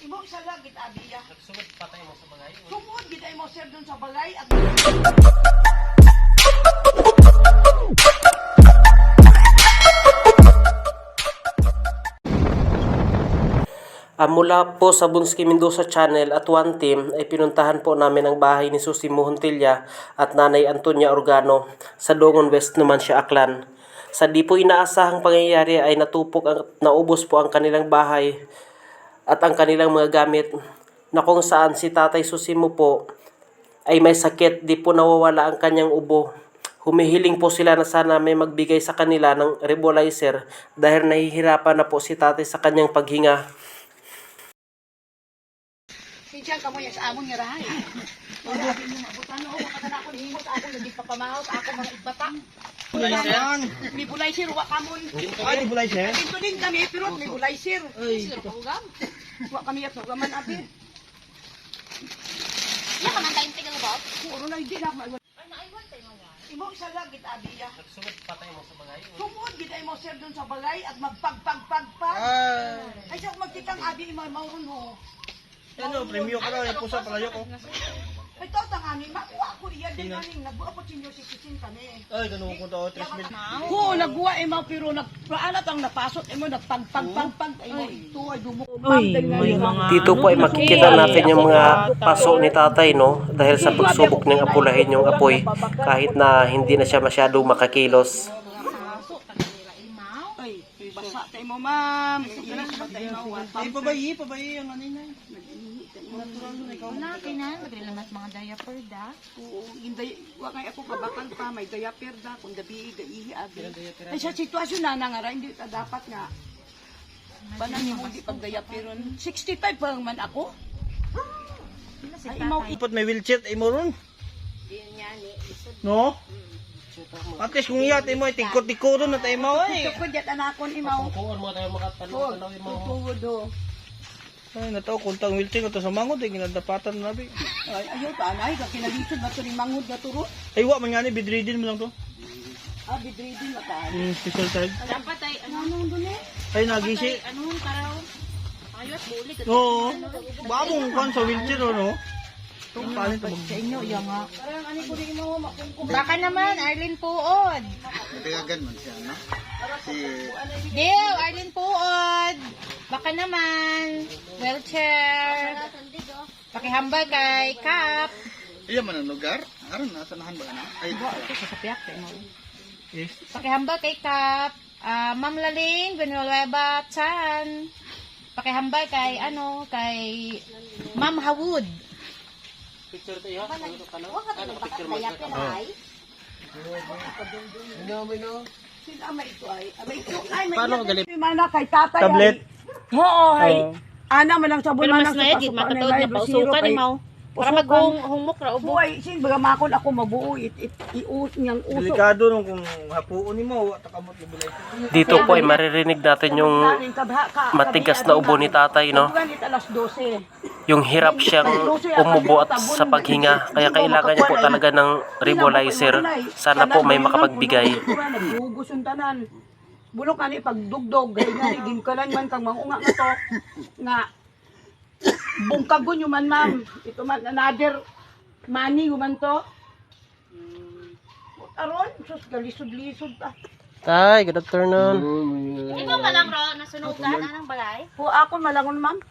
Imo isa lang gid abi ya. Nagsugod patay mo sa bagay. Sugod gid ay mo sir dun sa balay at Mula po sa Bunski Mendoza Channel at One Team ay pinuntahan po namin ang bahay ni Susie Mohontilla at Nanay Antonia Organo sa Dongon West naman siya, Aklan. Sa di po inaasahang pangyayari ay natupok at naubos po ang kanilang bahay at ang kanilang mga gamit, na kung saan si Tatay Susie mo po ay may sakit, di po nawawala ang kanyang ubo. Humihiling po sila na sana may magbigay sa kanila ng nebulizer dahil nahihirapan na po si Tatay sa kanyang paghinga. Siya ka mo sa amon nga rahay. Wala din yung abutan o kada ako himot ako lagi papamahaw ako mga ibata. May bulay sir wa kamon. Ay, bulay sir. Ito din kami pero may bulay sir. Sir ko gam. Wa kami at gaman abi. Ya ka man tayong tigal ba? Puro na hindi na mag. Imo isa lang gid abi ya. Nagsugod patay mo sa bagay. Sugod gid ay mo sir dun sa balay at magpagpagpagpag. Ay siya magkitang abi imo mauron ho. Ano, premyo ka daw, yung pusa palayo ko. Ito tangani makuha ko iya din kaning nagbuo ko sinyo si Kisin kami. Ay, ganun ko to, 3 mil. Ko nagbuwa imo pero nagpaanat ang napasot imo nagpagpagpagpag imo ito ay dumuk. Dito po ay makikita natin yung mga paso ni Tatay, no? Dahil sa pagsubok niyang apulahin yung apoy kahit na hindi na siya masyado makakilos. Ay, basa tayo mo ma'am. Ay, pabayi, ang ano na. Wala, kainan. Madali lang mas mga diaper da. Oo, inday, wa kay ako kabakal pa may diaper da kung gabi gaihi abi. Ay sa sitwasyon na nga hindi ta dapat nga. Banan ni mo di pag diaperon. 65 pa man ako. Ay imaw Ipot may wheelchair, ay mo ron. No? At least kung iyat, ay mo, tingkot-tiko ron na tayo mo, ay. ito ko jet anakon imaw. Kung mo tayo makatanaw mo. Tutuwo do. Ay, nataw, kuntang wheelchair ko to sa mangod, ay ginadapatan na nabi. Ay ayaw ta anay ka kinalisod ba to ni mangod na turo? Ay, wa, man nga ni, bedridden mo lang to. Ah bidridin mataan. Special charge. Dapat ay Ano dun eh? Ay, nagisi. anong karaw? Ayot bulik. Oo. Bamong kan sa wheelchair, no? Itong palit mo. Sa inyo, iya nga. Parang ani ko rin mo makungkong. Baka naman, Arlene Puod. Nagagan man siya, no? Si Dew, Arlene Puod. Baka naman, wheelchair. Pakihambal kay Kap. iya man ang lugar. Aron na sanahan ba na? Ay, Sa piyak, tayo mo. Yes. Pakihambal kay Kap. Ma'am Laling, Villanueva, Chan. Pakihambal kay, kay Ma'am Hawud. Picture tayo, ha? Sila may ito ay may Paano galit? mana kay tatay. Tablet. Oo, ay. Ana man ang sabon Pero man mas ang mayagid, matatuod na pausukan ni Mau. Para maghumok na ubo. Buhay, sin baga makon ako mabuo ius niyang uso. Delikado nung kung hapuon ni mo, takamot ni bulay. Dito po ay maririnig natin yung matigas na ubo ni Tatay, no? Ganit alas 12. Yung hirap siyang umubo at sa paghinga. Kaya kailangan niya po talaga ng nebulizer. Sana po may makapagbigay. Nagugos yung tanan. Bulok ani pagdugdog, gay nga ginkalan man kang mangunga nga to nga bungkag ko man ma'am. Ito man another money man to. Aron, sus galisod-lisod ta. Tay, good afternoon. Ikaw ka lang, Ro, nasunugan, anong balay? Po ako malangon ma'am.